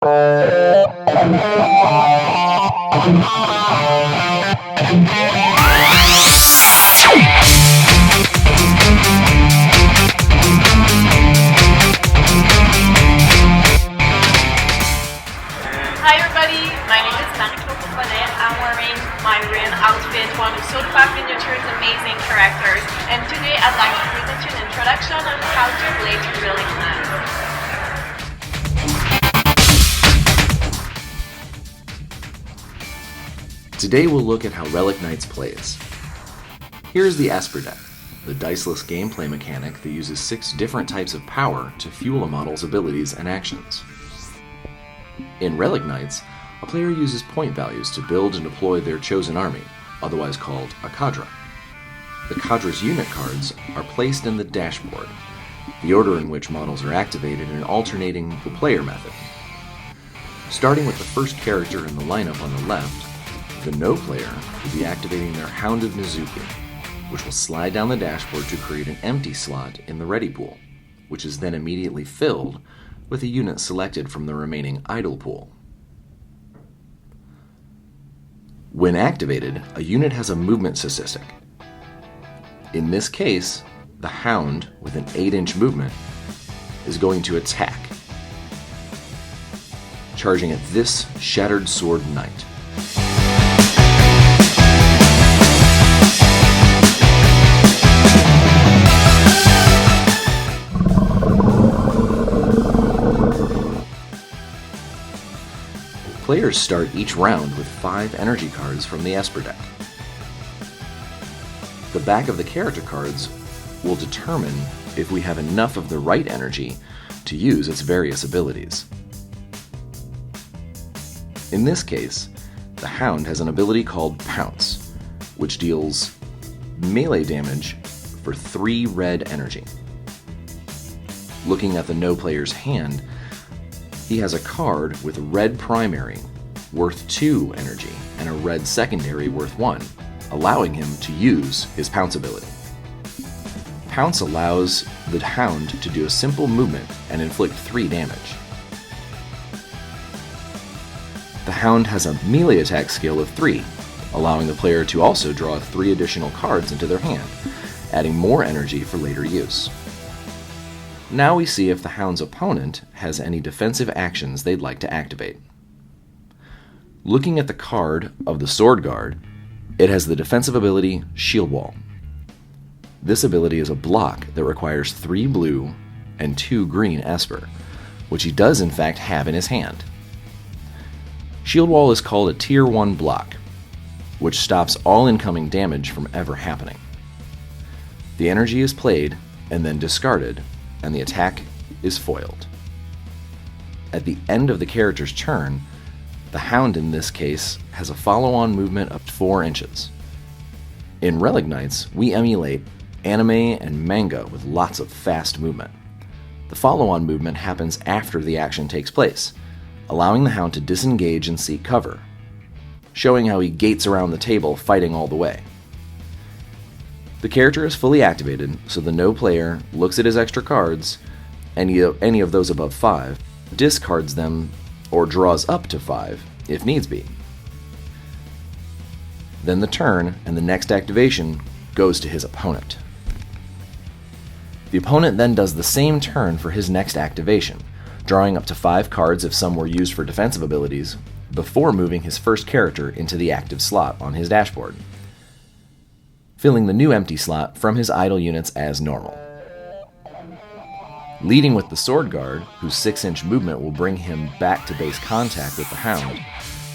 Hi everybody, my name is I'm wearing my Rin outfit, one of Soda Pop Miniature's amazing characters, and today I'd like to present you an introduction on how to play Relic. Today we'll look at how Relic Knights plays. Here's the Esper deck, the diceless gameplay mechanic that uses 6 different types of power to fuel a model's abilities and actions. In Relic Knights, a player uses point values to build and deploy their chosen army, otherwise called a cadre. The cadre's unit cards are placed in the dashboard, the order in which models are activated in alternating the player method. Starting with the first character in the lineup on the left, the no player will be activating their Hounded Mizuki, which will slide down the dashboard to create an empty slot in the ready pool, which is then immediately filled with a unit selected from the remaining idle pool. When activated, a unit has a movement statistic. In this case, the Hound, with an 8-inch movement, is going to attack, charging at this Shattered Sword Knight. Players start each round with 5 energy cards from the Esper deck. The back of the character cards will determine if we have enough of the right energy to use its various abilities. In this case, the Hound has an ability called Pounce, which deals melee damage for 3 red energy. Looking at the no player's hand, he has a card with a red primary worth 2 energy and a red secondary worth 1, allowing him to use his Pounce ability. Pounce allows the Hound to do a simple movement and inflict 3 damage. The Hound has a melee attack skill of 3, allowing the player to also draw 3 additional cards into their hand, adding more energy for later use. Now we see if the Hound's opponent has any defensive actions they'd like to activate. Looking at the card of the Sword Guard, it has the defensive ability Shield Wall. This ability is a block that requires 3 blue and 2 green Esper, which he does in fact have in his hand. Shield Wall is called a Tier 1 block, which stops all incoming damage from ever happening. The energy is played and then discarded, and the attack is foiled. At the end of the character's turn, the Hound in this case has a follow-on movement of 4 inches. In Relic Knights, we emulate anime and manga with lots of fast movement. The follow-on movement happens after the action takes place, allowing the Hound to disengage and seek cover, showing how he gates around the table fighting all the way. The character is fully activated, so the no player looks at his extra cards, any of those above 5, discards them, or draws up to 5 if needs be. Then the turn and the next activation goes to his opponent. The opponent then does the same turn for his next activation, drawing up to 5 cards if some were used for defensive abilities, before moving his first character into the active slot on his dashboard, filling the new empty slot from his idle units as normal. Leading with the Sword Guard, whose 6-inch movement will bring him back to base contact with the Hound,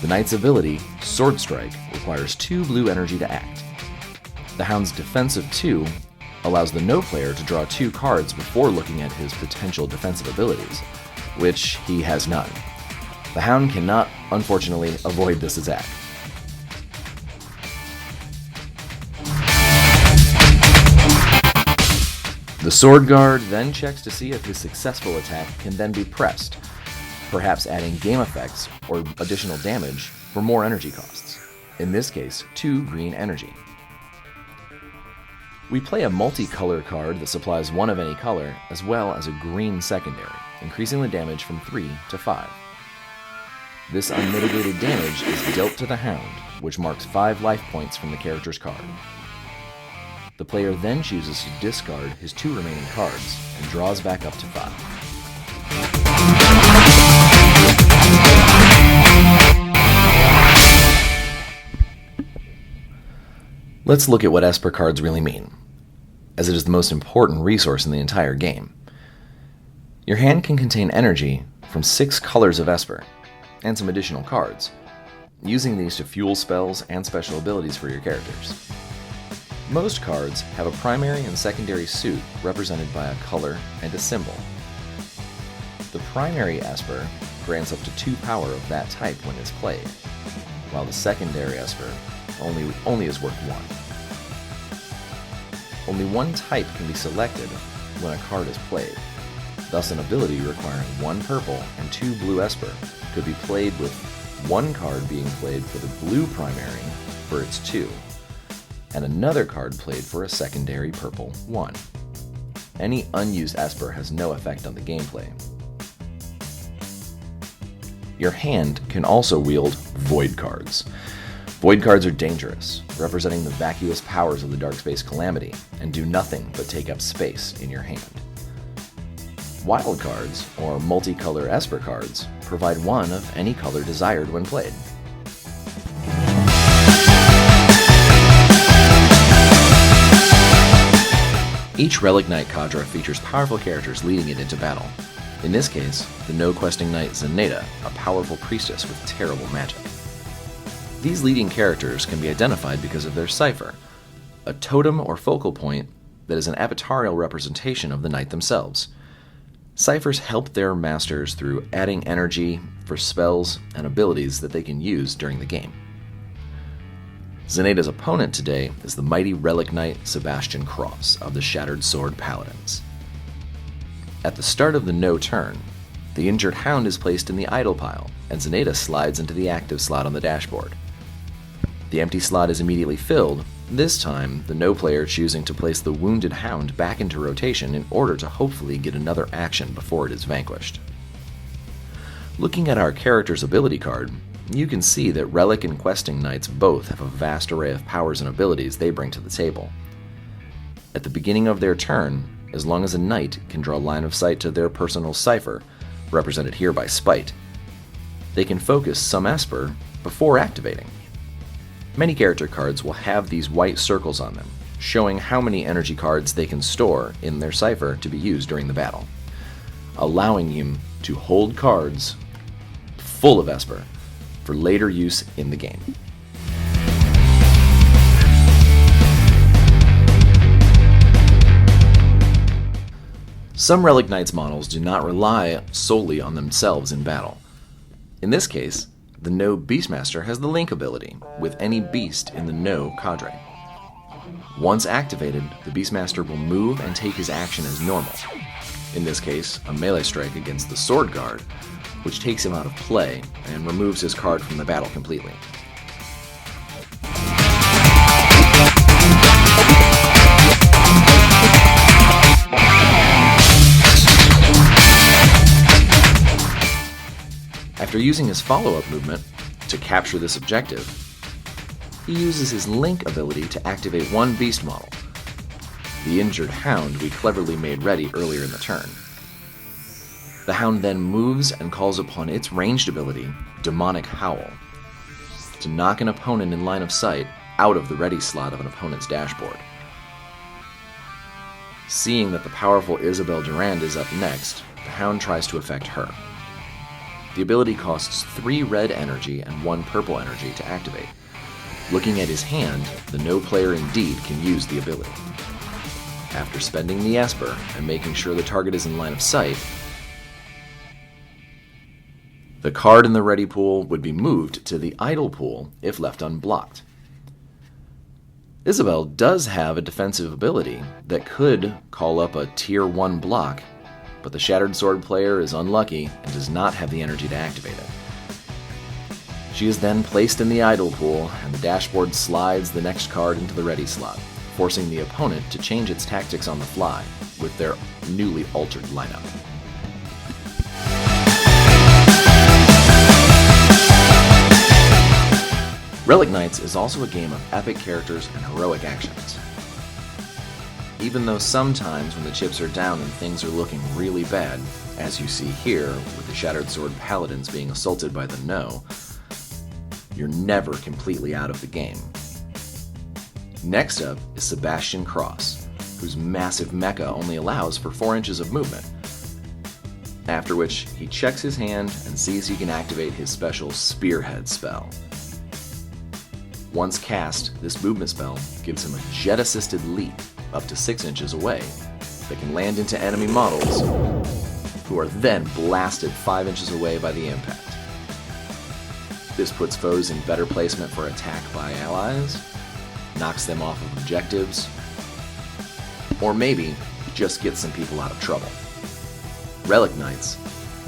the Knight's ability, Sword Strike, requires 2 blue energy to act. The Hound's defensive 2 allows the no player to draw 2 cards before looking at his potential defensive abilities, which he has none. The Hound cannot, unfortunately, avoid this attack. The Sword Guard then checks to see if his successful attack can then be pressed, perhaps adding game effects or additional damage for more energy costs, in this case 2 green energy. We play a multicolor card that supplies 1 of any color, as well as a green secondary, increasing the damage from 3 to 5. This unmitigated damage is dealt to the Hound, which marks 5 life points from the character's card. The player then chooses to discard his 2 remaining cards and draws back up to 5. Let's look at what Esper cards really mean, as it is the most important resource in the entire game. Your hand can contain energy from 6 colors of Esper, and some additional cards, using these to fuel spells and special abilities for your characters. Most cards have a primary and secondary suit represented by a color and a symbol. The primary Esper grants up to 2 power of that type when it's played, while the secondary Esper only is worth 1. Only one type can be selected when a card is played. Thus, an ability requiring 1 purple and 2 blue Esper could be played with 1 card being played for the blue primary for its 2, and another card played for a secondary purple 1. Any unused Esper has no effect on the gameplay. Your hand can also wield Void cards. Void cards are dangerous, representing the vacuous powers of the Dark Space Calamity, and do nothing but take up space in your hand. Wild cards, or multicolor Esper cards, provide 1 of any color desired when played. Each Relic Knight cadre features powerful characters leading it into battle. In this case, the no-questing knight Zenata, a powerful priestess with terrible magic. These leading characters can be identified because of their cipher, a totem or focal point that is an avatarial representation of the knight themselves. Ciphers help their masters through adding energy for spells and abilities that they can use during the game. Zenata's opponent today is the mighty Relic Knight Sebastian Cross of the Shattered Sword Paladins. At the start of the no turn, the injured Hound is placed in the idle pile, and Zenata slides into the active slot on the dashboard. The empty slot is immediately filled, this time the no player choosing to place the wounded Hound back into rotation in order to hopefully get another action before it is vanquished. Looking at our character's ability card, you can see that Relic and Questing Knights both have a vast array of powers and abilities they bring to the table. At the beginning of their turn, as long as a knight can draw line of sight to their personal cipher, represented here by Spite, they can focus some Esper before activating. Many character cards will have these white circles on them, showing how many energy cards they can store in their cipher to be used during the battle, allowing you to hold cards full of Esper for later use in the game. Some Relic Knights models do not rely solely on themselves in battle. In this case, the No Beastmaster has the Link ability with any beast in the No cadre. Once activated, the Beastmaster will move and take his action as normal. In this case, a melee strike against the Sword Guard, which takes him out of play and removes his card from the battle completely. After using his follow-up movement to capture this objective, he uses his Link ability to activate 1 beast model, the injured Hound we cleverly made ready earlier in the turn. The Hound then moves and calls upon its ranged ability, Demonic Howl, to knock an opponent in line of sight out of the ready slot of an opponent's dashboard. Seeing that the powerful Isabel Durand is up next, the Hound tries to affect her. The ability costs 3 red energy and 1 purple energy to activate. Looking at his hand, the no player indeed can use the ability. After spending the Esper and making sure the target is in line of sight, the card in the ready pool would be moved to the idle pool if left unblocked. Isabel does have a defensive ability that could call up a tier 1 block, but the Shattered Sword player is unlucky and does not have the energy to activate it. She is then placed in the idle pool, and the dashboard slides the next card into the ready slot, forcing the opponent to change its tactics on the fly with their newly altered lineup. Relic Knights is also a game of epic characters and heroic actions. Even though sometimes when the chips are down and things are looking really bad, as you see here with the Shattered Sword Paladins being assaulted by the No, you're never completely out of the game. Next up is Sebastian Cross, whose massive mecha only allows for 4 inches of movement, after which he checks his hand and sees he can activate his special Spearhead spell. Once cast, this movement spell gives him a jet-assisted leap up to 6 inches away that can land into enemy models, who are then blasted 5 inches away by the impact. This puts foes in better placement for attack by allies, knocks them off of objectives, or maybe just gets some people out of trouble. Relic Knights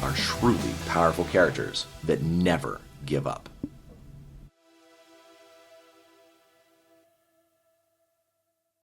are truly powerful characters that never give up.